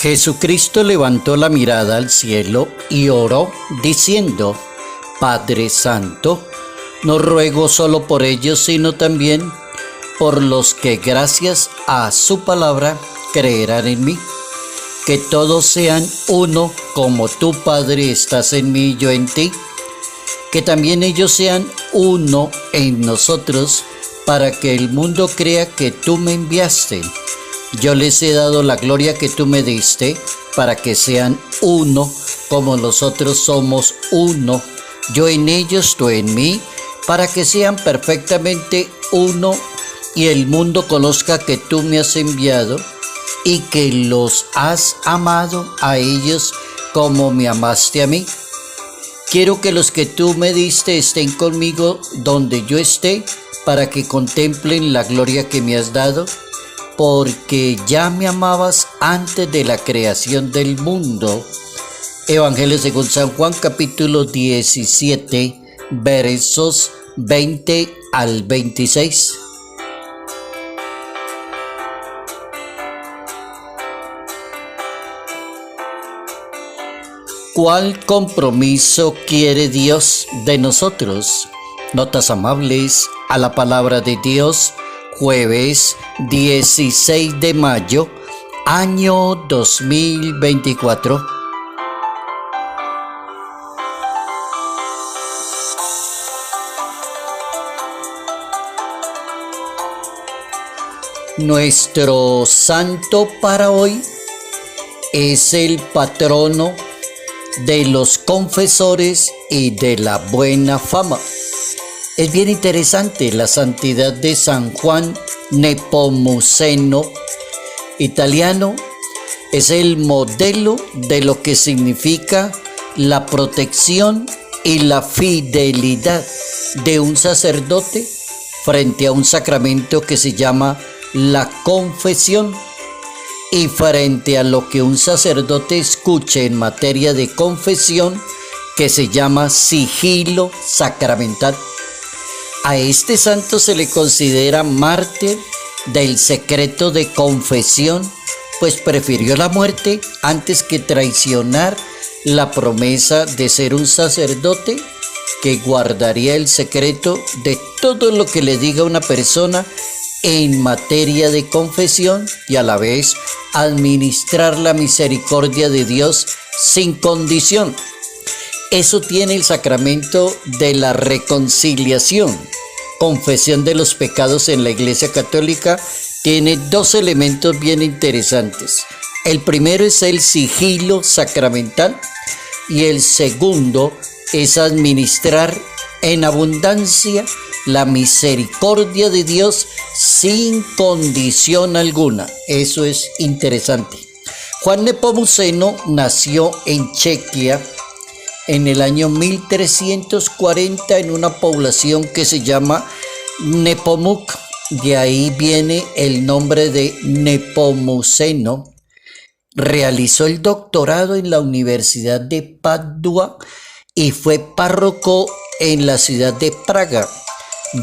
Jesucristo levantó la mirada al cielo y oró diciendo: Padre Santo, no ruego solo por ellos, sino también por los que gracias a su palabra creerán en mí. Que todos sean uno, como tú, Padre, estás en mí y yo en ti. Que también ellos sean uno en nosotros, para que el mundo crea que tú me enviaste. Yo les he dado la gloria que tú me diste, para que sean uno, como nosotros somos uno. Yo en ellos, tú en mí, para que sean perfectamente uno, y el mundo conozca que tú me has enviado, y que los has amado a ellos como me amaste a mí. Quiero que los que tú me diste estén conmigo donde yo esté, para que contemplen la gloria que me has dado, porque ya me amabas antes de la creación del mundo. Evangelio según San Juan, capítulo 17, versos 20 al 26. ¿Cuál compromiso quiere Dios de nosotros? Notas amables a la palabra de Dios, jueves 16 de mayo, año 2024. Nuestro santo para hoy es el patrono de los confesores y de la buena fama. Es bien interesante la santidad de San Juan Nepomuceno, italiano. Es el modelo de lo que significa la protección y la fidelidad de un sacerdote frente a un sacramento que se llama la confesión, y frente a lo que un sacerdote escuche en materia de confesión, que se llama sigilo sacramental. A este santo se le considera mártir del secreto de confesión, pues prefirió la muerte antes que traicionar la promesa de ser un sacerdote que guardaría el secreto de todo lo que le diga una persona en materia de confesión, y a la vez administrar la misericordia de Dios sin condición. Eso tiene el sacramento de la reconciliación. Confesión de los pecados en la Iglesia Católica tiene dos elementos bien interesantes. El primero es el sigilo sacramental, y el segundo es administrar en abundancia la misericordia de Dios sin condición alguna. Eso es interesante. Juan Nepomuceno nació en Chequia en el año 1340 en una población que se llama Nepomuk. De ahí viene el nombre de Nepomuceno. Realizó el doctorado en la Universidad de Padua y fue párroco en la ciudad de Praga,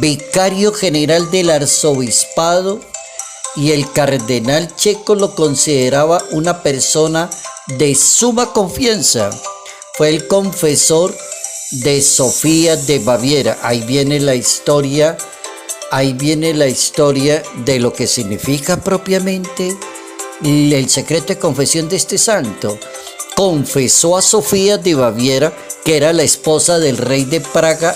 vicario general del arzobispado, y el cardenal checo lo consideraba una persona de suma confianza. Fue el confesor de Sofía de Baviera. Ahí viene la historia de lo que significa propiamente el secreto de confesión de este santo. Confesó a Sofía de Baviera, que era la esposa del rey de Praga.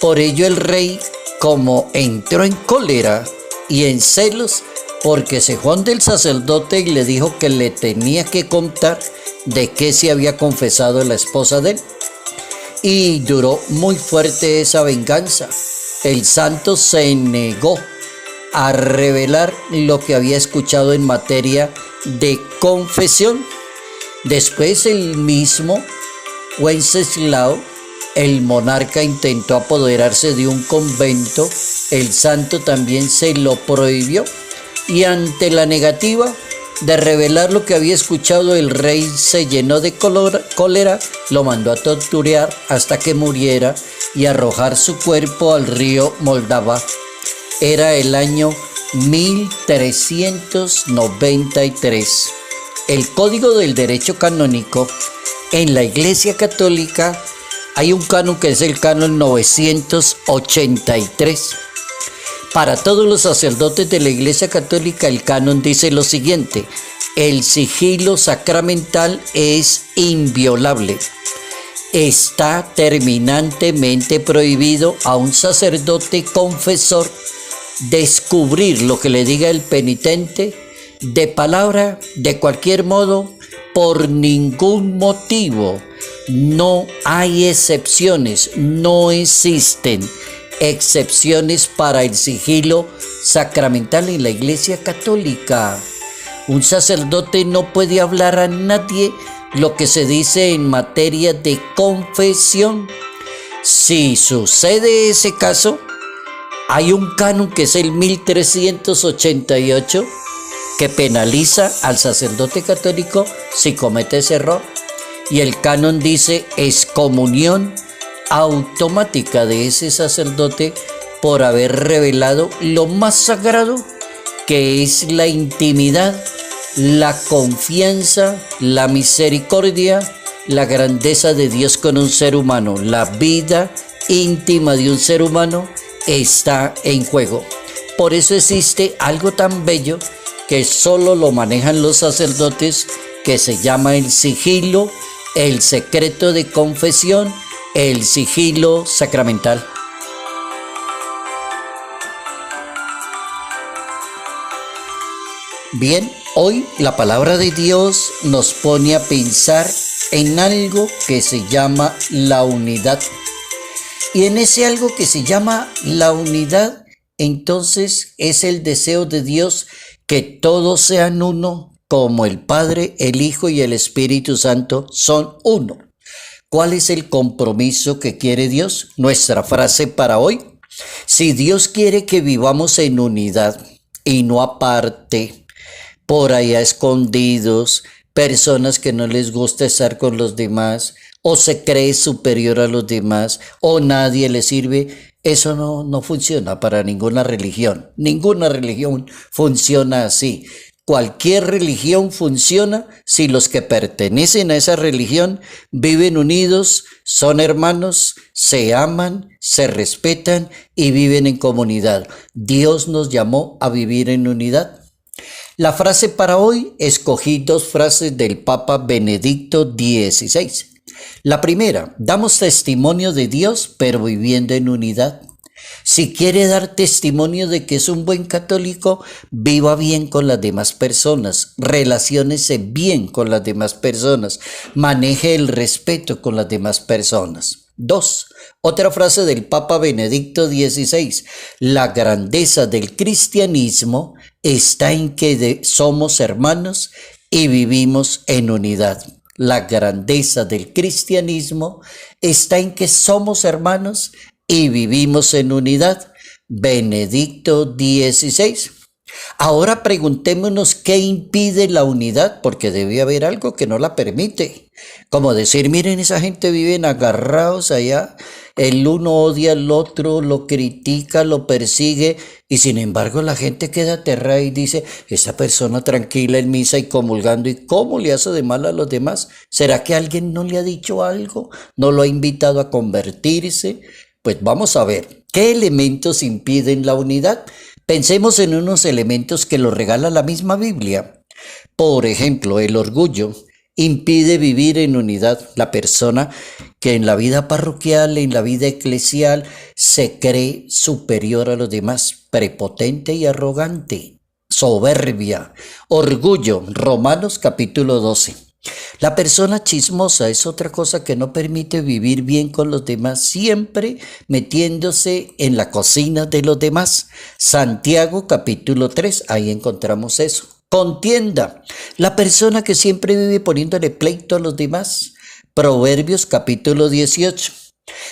Por ello el rey, como entró en cólera y en celos, porque se fue del sacerdote y le dijo que le tenía que contar de qué se había confesado la esposa de él. Y duró muy fuerte esa venganza. El santo se negó a revelar lo que había escuchado en materia de confesión. Después el mismo Wenceslao, el monarca, intentó apoderarse de un convento. El santo también se lo prohibió, y ante la negativa de revelar lo que había escuchado, el rey se llenó de cólera, lo mandó a torturar hasta que muriera y arrojar su cuerpo al río Moldava. Era el año 1393. el Código del Derecho Canónico, en la Iglesia Católica hay un canon que es el canon 983. Para todos los sacerdotes de la Iglesia Católica, el canon dice lo siguiente: el sigilo sacramental es inviolable. Está terminantemente prohibido a un sacerdote confesor descubrir lo que le diga el penitente de palabra, de cualquier modo, por ningún motivo. No hay excepciones, no existen excepciones para el sigilo sacramental en la Iglesia Católica. Un sacerdote no puede hablar a nadie lo que se dice en materia de confesión. Si sucede ese caso, hay un canon que es el 1388 que penaliza al sacerdote católico si comete ese error. Y el canon dice excomunión automática de ese sacerdote por haber revelado lo más sagrado, que es la intimidad, la confianza, la misericordia, la grandeza de Dios con un ser humano. La vida íntima de un ser humano está en juego. Por eso existe algo tan bello que solo lo manejan los sacerdotes, que se llama el sigilo, el secreto de confesión, el sigilo sacramental. Bien, hoy la palabra de Dios nos pone a pensar en algo que se llama la unidad. Y en ese algo que se llama la unidad, entonces es el deseo de Dios que todos sean uno, como el Padre, el Hijo y el Espíritu Santo son uno. ¿Cuál es el compromiso que quiere Dios? Nuestra frase para hoy: si Dios quiere que vivamos en unidad y no aparte, por allá escondidos, personas que no les gusta estar con los demás, o se cree superior a los demás, o nadie le sirve, eso no funciona para ninguna religión. Ninguna religión funciona así. Cualquier religión funciona si los que pertenecen a esa religión viven unidos, son hermanos, se aman, se respetan y viven en comunidad. Dios nos llamó a vivir en unidad. La frase para hoy, escogí dos frases del Papa Benedicto XVI. La primera: damos testimonio de Dios, pero viviendo en unidad. Si quiere dar testimonio de que es un buen católico, viva bien con las demás personas, relaciónese bien con las demás personas, maneje el respeto con las demás personas. 2. Otra frase del Papa Benedicto XVI: la grandeza del cristianismo está en que somos hermanos y vivimos en unidad. La grandeza del cristianismo está en que somos hermanos y vivimos en unidad. Benedicto XVI. Ahora preguntémonos qué impide la unidad, porque debe haber algo que no la permite. Como decir, miren, esa gente viven agarrados allá, el uno odia al otro, lo critica, lo persigue, y sin embargo la gente queda aterrada y dice, esta persona tranquila en misa y comulgando, ¿y cómo le hace de mal a los demás? ¿Será que alguien no le ha dicho algo? ¿No lo ha invitado a convertirse? Pues vamos a ver, ¿qué elementos impiden la unidad? Pensemos en unos elementos que lo regala la misma Biblia. Por ejemplo, el orgullo impide vivir en unidad. La persona que en la vida parroquial, en la vida eclesial, se cree superior a los demás, prepotente y arrogante, soberbia, orgullo. Romanos capítulo 12. La persona chismosa es otra cosa que no permite vivir bien con los demás, siempre metiéndose en la cocina de los demás. Santiago capítulo 3, ahí encontramos eso. Contienda, la persona que siempre vive poniéndole pleito a los demás. Proverbios capítulo 18.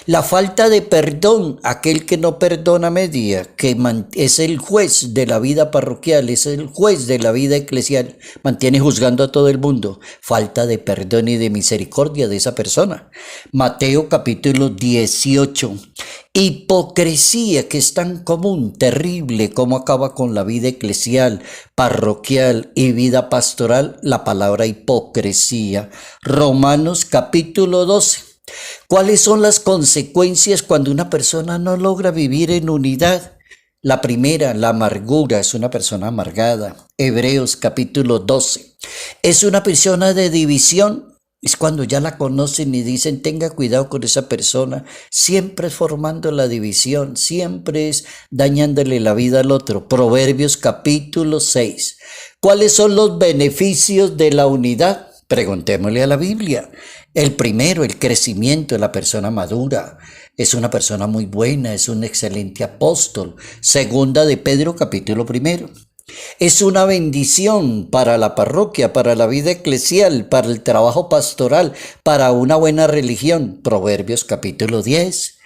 La falta de perdón, aquel que no perdona a media, que es el juez de la vida parroquial, es el juez de la vida eclesial, mantiene juzgando a todo el mundo. Falta de perdón y de misericordia de esa persona. Mateo capítulo 18. Hipocresía, que es tan común, terrible, como acaba con la vida eclesial, parroquial y vida pastoral, la palabra hipocresía. Romanos capítulo 12. ¿Cuáles son las consecuencias cuando una persona no logra vivir en unidad? La primera, la amargura, es una persona amargada. Hebreos capítulo 12. Es una persona de división. Es cuando ya la conocen y dicen, tenga cuidado con esa persona, siempre es formando la división, siempre es dañándole la vida al otro. Proverbios capítulo 6. ¿Cuáles son los beneficios de la unidad? Preguntémosle a la Biblia. El primero, el crecimiento de la persona madura. Es una persona muy buena, es un excelente apóstol. Segunda de Pedro capítulo 1. Es una bendición para la parroquia, para la vida eclesial, para el trabajo pastoral, para una buena religión. Proverbios capítulo 10.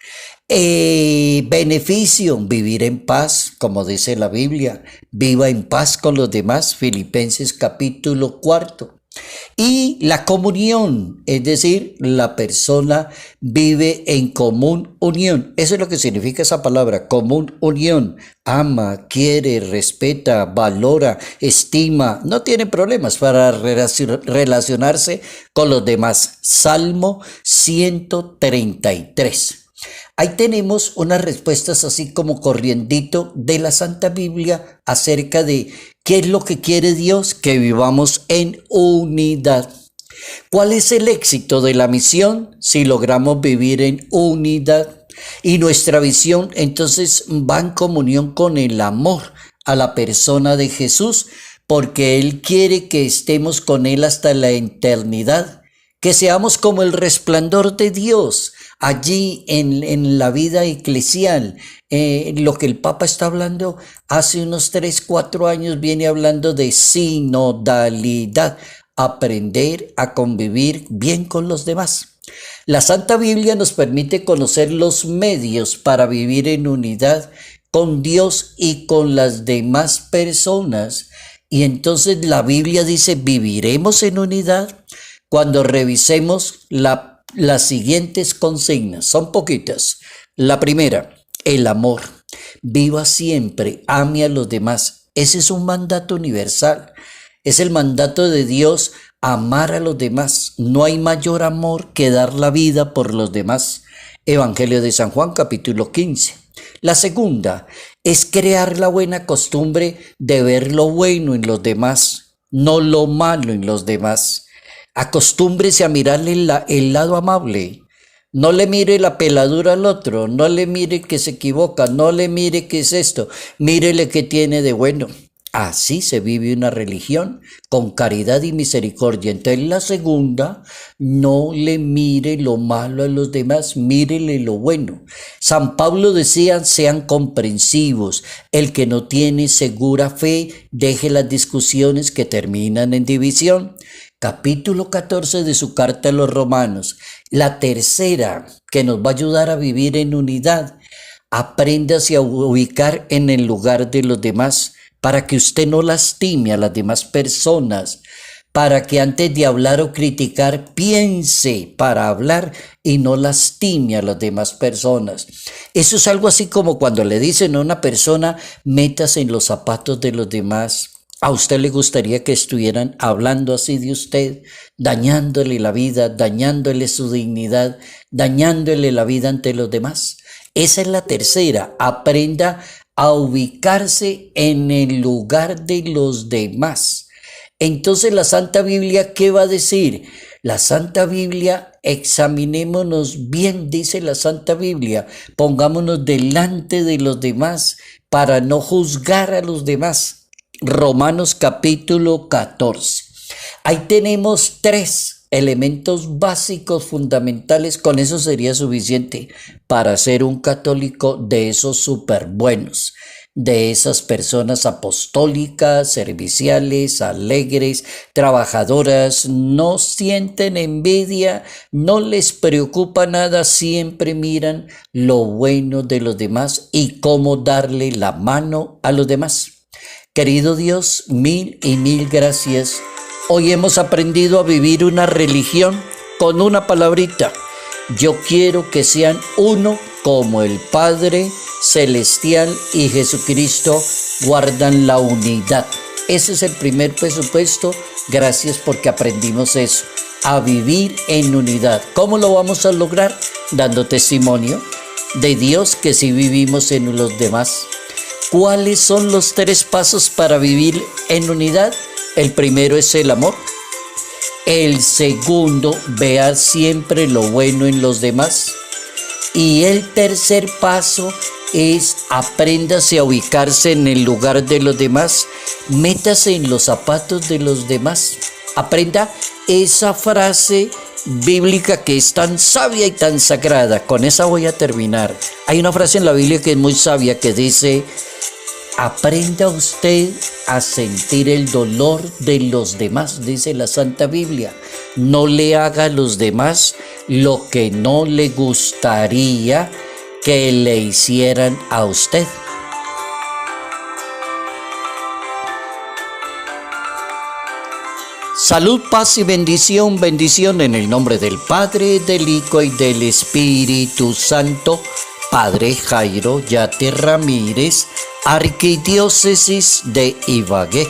Beneficio, vivir en paz, como dice la Biblia. Viva en paz con los demás. Filipenses capítulo 4. Y la comunión, es decir, la persona vive en común unión. Eso es lo que significa esa palabra, común unión. Ama, quiere, respeta, valora, estima, no tiene problemas para relacionarse con los demás. Salmo 133. Ahí tenemos unas respuestas así como corriendito de la Santa Biblia acerca de qué es lo que quiere Dios, que vivamos en unidad. ¿Cuál es el éxito de la misión si logramos vivir en unidad? Y nuestra visión entonces va en comunión con el amor a la persona de Jesús, porque Él quiere que estemos con Él hasta la eternidad, que seamos como el resplandor de Dios allí en la vida eclesial. Lo que el Papa está hablando hace unos 3-4 años viene hablando de sinodalidad, aprender a convivir bien con los demás. La Santa Biblia nos permite conocer los medios para vivir en unidad con Dios y con las demás personas. Y entonces la Biblia dice, viviremos en unidad cuando revisemos las siguientes consignas. Son poquitas. La primera, el amor. Viva siempre, ame a los demás. Ese es un mandato universal. Es el mandato de Dios, amar a los demás. No hay mayor amor que dar la vida por los demás. Evangelio de San Juan, capítulo 15. La segunda es crear la buena costumbre de ver lo bueno en los demás, no lo malo en los demás. Acostúmbrese a mirarle el lado amable. No le mire la peladura al otro, no le mire que se equivoca, no le mire qué es esto, mírele qué tiene de bueno. Así se vive una religión con caridad y misericordia. Entonces la segunda, no le mire lo malo a los demás, mírele lo bueno. San Pablo decía, sean comprensivos. El que no tiene segura fe, deje las discusiones que terminan en división. Capítulo 14 de su carta a los Romanos. La tercera, que nos va a ayudar a vivir en unidad. Apréndase a ubicar en el lugar de los demás, para que usted no lastime a las demás personas, para que antes de hablar o criticar piense para hablar y no lastime a las demás personas. Eso es algo así como cuando le dicen a una persona, métase en los zapatos de los demás. ¿A usted le gustaría que estuvieran hablando así de usted, dañándole la vida, dañándole su dignidad, dañándole la vida ante los demás? Esa es la tercera, aprenda a ubicarse en el lugar de los demás. Entonces la Santa Biblia, ¿qué va a decir? La Santa Biblia, examinémonos bien, dice la Santa Biblia, pongámonos delante de los demás para no juzgar a los demás. Romanos capítulo 14. Ahí tenemos 3 elementos básicos, fundamentales. Con eso sería suficiente para ser un católico de esos súper buenos. de esas personas apostólicas, serviciales, alegres, trabajadoras, no sienten envidia, no les preocupa nada, siempre miran lo bueno de los demás y cómo darle la mano a los demás. Querido Dios, mil y mil gracias. Hoy hemos aprendido a vivir una religión con una palabrita. Yo quiero que sean uno como el Padre Celestial y Jesucristo guardan la unidad. Ese es el primer presupuesto. Gracias porque aprendimos eso, a vivir en unidad. ¿Cómo lo vamos a lograr? Dando testimonio de Dios que sí vivimos en los demás. ¿Cuáles son los 3 pasos para vivir en unidad? El primero es el amor. El segundo, vea siempre lo bueno en los demás. Y el tercer paso es apréndase a ubicarse en el lugar de los demás. Métase en los zapatos de los demás. Aprenda esa frase bíblica que es tan sabia y tan sagrada. Con esa voy a terminar. Hay una frase en la Biblia que es muy sabia que dice: aprenda usted a sentir el dolor de los demás, dice la Santa Biblia. No le haga a los demás lo que no le gustaría que le hicieran a usted. Salud, paz y bendición, bendición en el nombre del Padre, del Hijo y del Espíritu Santo. Padre Jairo Yate Ramírez, Arquidiócesis de Ibagué.